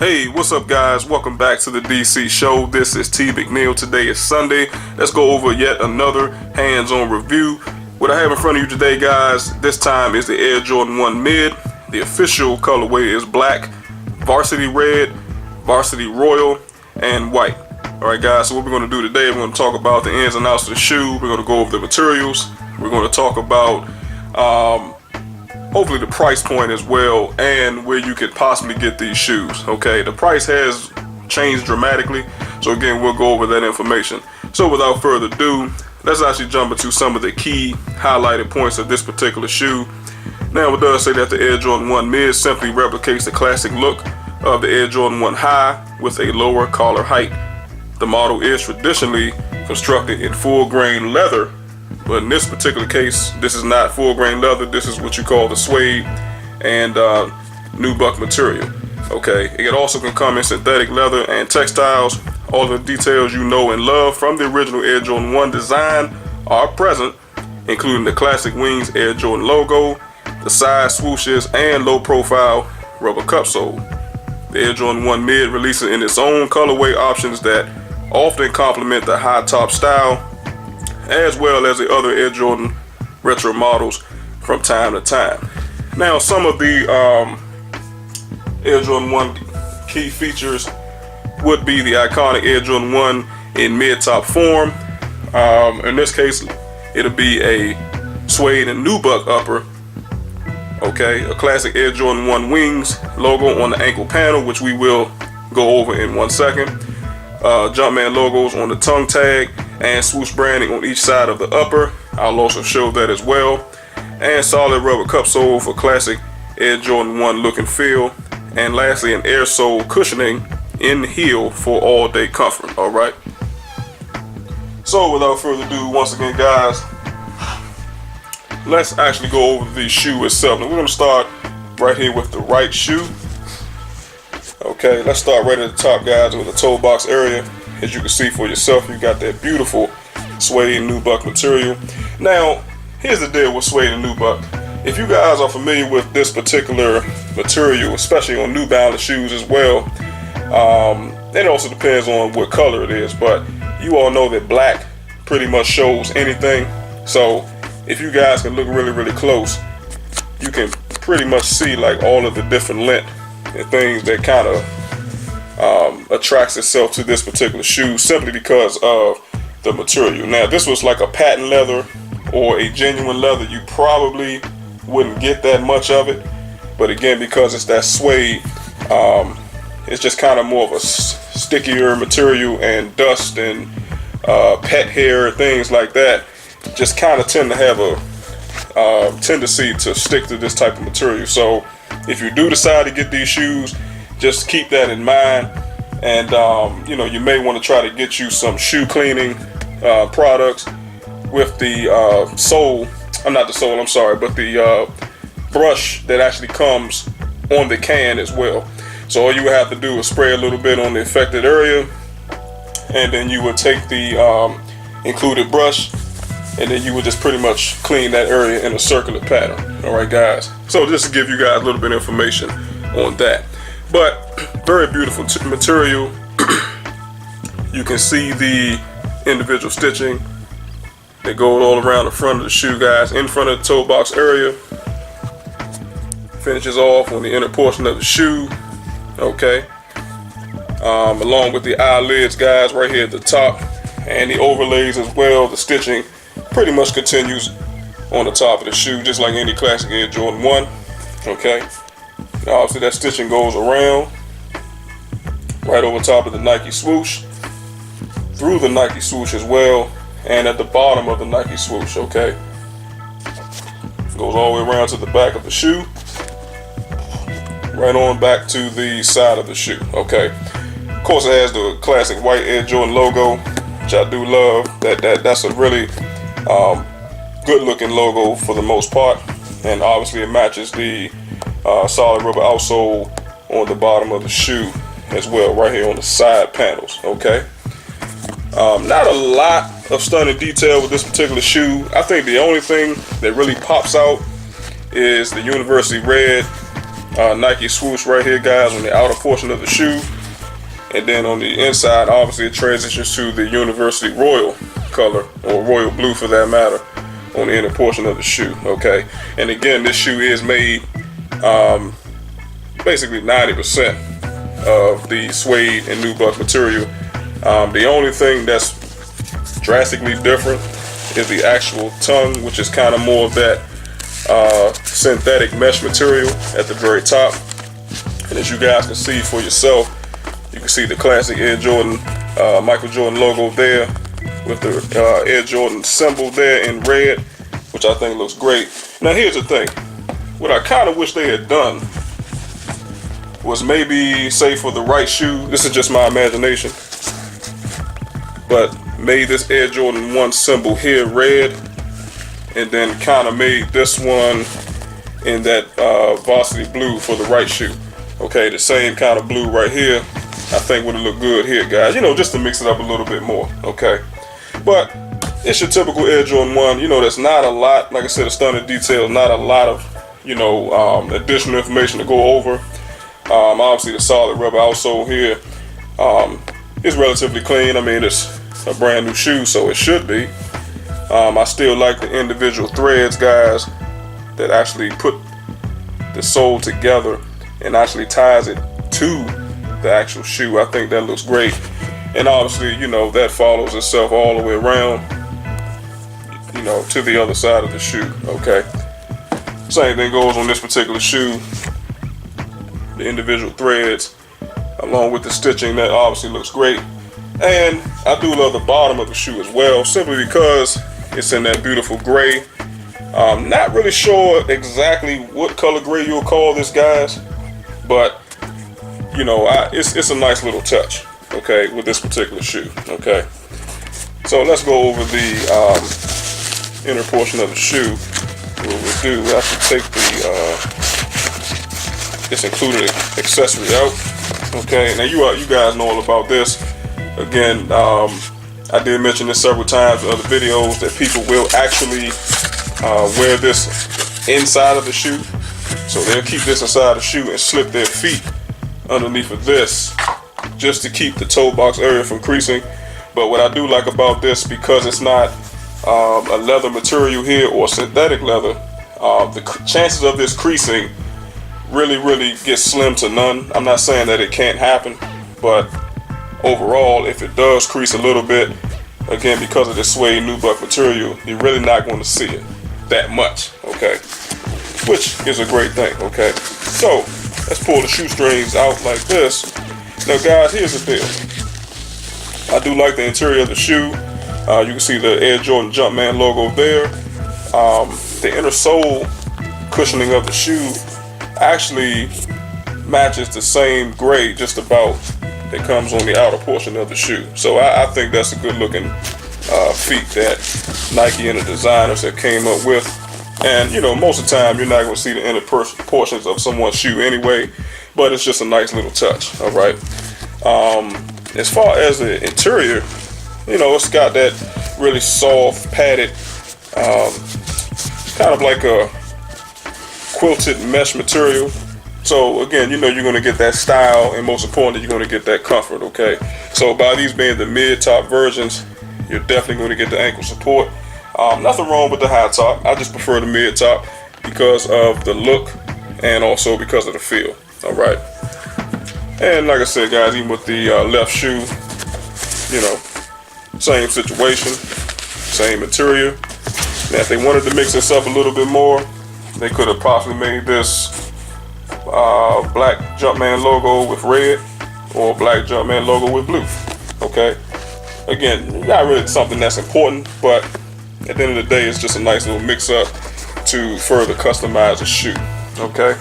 Hey, what's up guys? Welcome back to the DC show. This is T McNeil. Today is Sunday. Let's go over yet another hands-on review. What I have in front of you today, guys, this time is the Air Jordan 1 Mid. The official colorway is black, varsity red, varsity royal, and white. Alright guys, so what we're going to do today, we're going to talk about the ins and outs of the shoe. We're going to go over the materials. We're going to talk about hopefully the price point as well, and where you could possibly get these shoes. Okay, the price has changed dramatically, so again, we'll go over that information. So without further ado, let's actually jump into some of the key highlighted points of this particular shoe. Now, it does say that the Air Jordan 1 Mid simply replicates the classic look of the Air Jordan 1 High with a lower collar height. The model is traditionally constructed in full grain leather, but in this particular case, this is not full grain leather. This is what you call the suede and nubuck material. Okay, it also can come in synthetic leather and textiles. All the details you know and love from the original Air Jordan 1 design are present, including the classic wings Air Jordan logo, the side swooshes, and low profile rubber cup sole. The Air Jordan 1 Mid releases in its own colorway options that often complement the high top style, as well as the other Air Jordan retro models from time to time. Now, some of the Air Jordan 1 key features would be the iconic Air Jordan 1 in mid-top form. In this case, it'll be a suede and nubuck upper. Okay, a classic Air Jordan 1 wings logo on the ankle panel, which we will go over in 1 second. Jumpman logos on the tongue tag and swoosh branding on each side of the upper. I'll also show that as well. And solid rubber cup sole for classic Air Jordan 1 look and feel. And lastly, an air sole cushioning in the heel for all day comfort. Alright, so without further ado, once again guys, let's actually go over the shoe itself. Now we're going to start right here with the right shoe. Okay, let's start right at the top, guys, with the toe box area. As you can see for yourself, you got that beautiful suede and nubuck material. Now, here's the deal with suede and nubuck. If you guys are familiar with this particular material, especially on New Balance shoes as well, it also depends on what color it is, but you all know that black pretty much shows anything. So if you guys can look really close, you can pretty much see like all of the different lint and things that kind of attracts itself to this particular shoe simply because of the material. Now, if this was like a patent leather or a genuine leather, you probably wouldn't get that much of it. But again, because it's that suede, it's just kind of more of a stickier material, and dust and pet hair, things like that, just kind of tend to have a tendency to stick to this type of material. So if you do decide to get these shoes, just keep that in mind. And you know, you may want to try to get you some shoe cleaning products with the sole, not the sole, I'm sorry, but the brush that actually comes on the can as well. So all you would have to do is spray a little bit on the affected area, and then you would take the included brush, and then you would just pretty much clean that area in a circular pattern. Alright guys, so just to give you guys a little bit of information on that. But very beautiful material. You can see the individual stitching that goes all around the front of the shoe, guys, in front of the toe box area. Finishes off on the inner portion of the shoe. Okay, along with the eyelids, guys, right here at the top, and the overlays as well. The stitching pretty much continues on the top of the shoe, just like any classic Air Jordan 1. Okay, obviously that stitching goes around right over top of the Nike swoosh, through the Nike swoosh as well, and at the bottom of the Nike swoosh. Okay, goes all the way around to the back of the shoe, right on back to the side of the shoe. Okay, of course it has the classic white Air Jordan logo, which I do love. That's a really good looking logo for the most part, and obviously it matches the solid rubber outsole on the bottom of the shoe as well, right here on the side panels. Okay, not a lot of stunning detail with this particular shoe. I think the only thing that really pops out is the University Red Nike swoosh right here, guys, on the outer portion of the shoe. And then on the inside, obviously, it transitions to the University Royal color, or royal blue for that matter, on the inner portion of the shoe, okay? And again, this shoe is made basically 90% of the suede and nubuck material. The only thing that's drastically different is the actual tongue, which is kind of more of that synthetic mesh material at the very top. And as you guys can see for yourself, you can see the classic Air Jordan, Michael Jordan logo there with the Air Jordan symbol there in red, which I think looks great. Now here's the thing, what I kind of wish they had done was maybe, say for the right shoe, this is just my imagination, but made this Air Jordan 1 symbol here red, and then kind of made this one in that varsity blue for the right shoe. Okay, the same kind of blue right here, I think would have looked good here, guys. You know, just to mix it up a little bit more, okay? But it's your typical Air Jordan 1. You know, there's not a lot, like I said, a stunning detail, not a lot of, you know, additional information to go over. Obviously, the solid rubber outsole here is relatively clean. I mean, it's a brand new shoe, so it should be. I still like the individual threads, guys, that actually put the sole together and actually ties it to the actual shoe. I think that looks great. And obviously, you know, that follows itself all the way around, you know, to the other side of the shoe, okay? Same thing goes on this particular shoe. The individual threads, along with the stitching, that obviously looks great. And I do love the bottom of the shoe as well, simply because it's in that beautiful gray. Not really sure exactly what color gray you'll call this, guys, but you know, it's a nice little touch, okay, with this particular shoe, okay? So let's go over the inner portion of the shoe. What we'll do, we have to take the this included accessory out, okay? Now you guys know all about this. Again, I did mention this several times in other videos that people will actually wear this inside of the shoe. So they'll keep this inside the shoe and slip their feet underneath of this just to keep the toe box area from creasing. But what I do like about this, because it's not a leather material here or synthetic leather, the chances of this creasing really get slim to none. I'm not saying that it can't happen, but overall, if it does crease a little bit, again, because of the suede nubuck material, you're really not going to see it that much, okay? Which is a great thing, okay? So let's pull the shoestrings out like this. Now, guys, here's the deal. I do like the interior of the shoe. You can see the Air Jordan Jumpman logo there. The inner sole cushioning of the shoe actually matches the same gray just about that comes on the outer portion of the shoe. So I think that's a good looking feat that Nike and the designers have came up with. And you know, most of the time you're not going to see the inner portions of someone's shoe anyway, but it's just a nice little touch. All right. As far as the interior, you know, it's got that really soft padded kind of like a quilted mesh material. So again, you know, you're going to get that style, and most importantly, you're going to get that comfort, okay? So by these being the mid-top versions, you're definitely going to get the ankle support. Nothing wrong with the high top. I just prefer the mid-top because of the look and also because of the feel, all right? And like I said, guys, even with the left shoe, you know, same situation, same material. Now, if they wanted to mix this up a little bit more, they could have possibly made this black Jumpman logo with red, or black Jumpman logo with blue, okay? Again, not really something that's important, but at the end of the day, it's just a nice little mix-up to further customize a shoe, okay?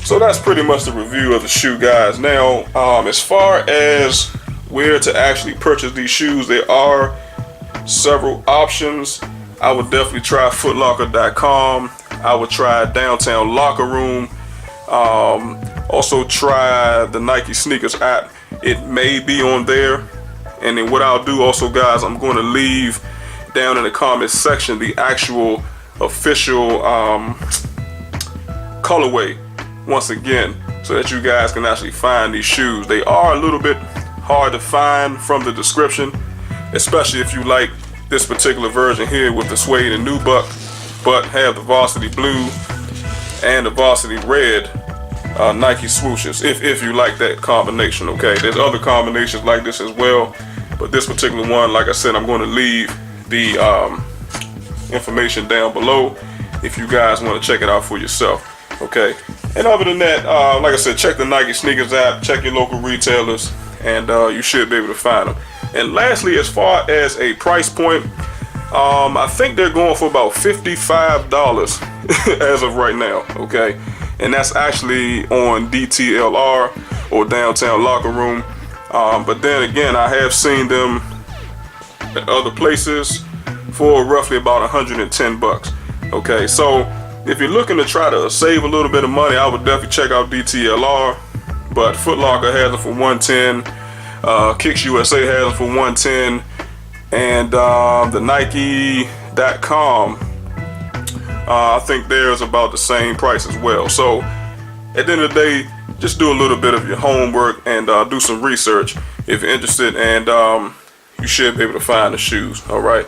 So that's pretty much the review of the shoe, guys. Now, as far as where to actually purchase these shoes, there are several options. I would definitely try footlocker.com. I would try Downtown Locker Room. Also try the Nike Sneakers app. It may be on there. And then what I'll do also, guys, I'm going to leave down in the comments section the actual official colorway once again, so that you guys can actually find these shoes. They are a little bit hard to find from the description, especially if you like this particular version here with the suede and nubuck, but have the varsity blue and the varsity red Nike swooshes, if you like that combination. Okay, there's other combinations like this as well, but this particular one, like I said, I'm going to leave the information down below if you guys want to check it out for yourself. Okay, and other than that, like I said, check the Nike sneakers app, check your local retailers, and you should be able to find them. And lastly, as far as a price point, I think they're going for about $55 as of right now. Okay, and that's actually on DTLR or Downtown Locker Room. But then again, I have seen them at other places for roughly about 110 bucks. Okay, so if you're looking to try to save a little bit of money, I would definitely check out DTLR. But Foot Locker has them for 110. Kicks USA has them for 110. And the Nike.com, I think theirs about the same price as well. So at the end of the day, just do a little bit of your homework and do some research if you're interested, and you should be able to find the shoes. All right.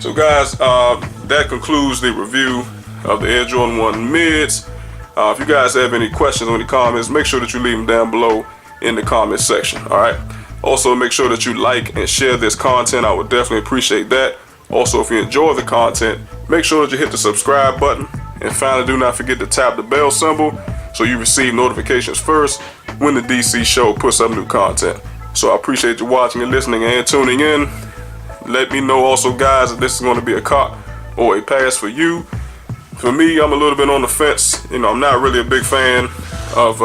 So guys, that concludes the review of the Air Jordan 1 mids. If you guys have any questions or any comments, make sure that you leave them down below in the comment section. All right. Also, make sure that you like and share this content. I would definitely appreciate that. Also, if you enjoy the content, make sure that you hit the subscribe button. And finally, do not forget to tap the bell symbol so you receive notifications first when the DC show puts up new content. So I appreciate you watching and listening and tuning in. Let me know also, guys, if this is going to be a cop or a pass for you. For me, I'm a little bit on the fence. You know, I'm not really a big fan of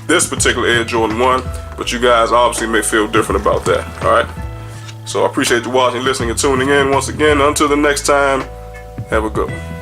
this particular Air Jordan 1, but you guys obviously may feel different about that. All right. So I appreciate you watching, listening, and tuning in. Once again, until the next time, have a good one.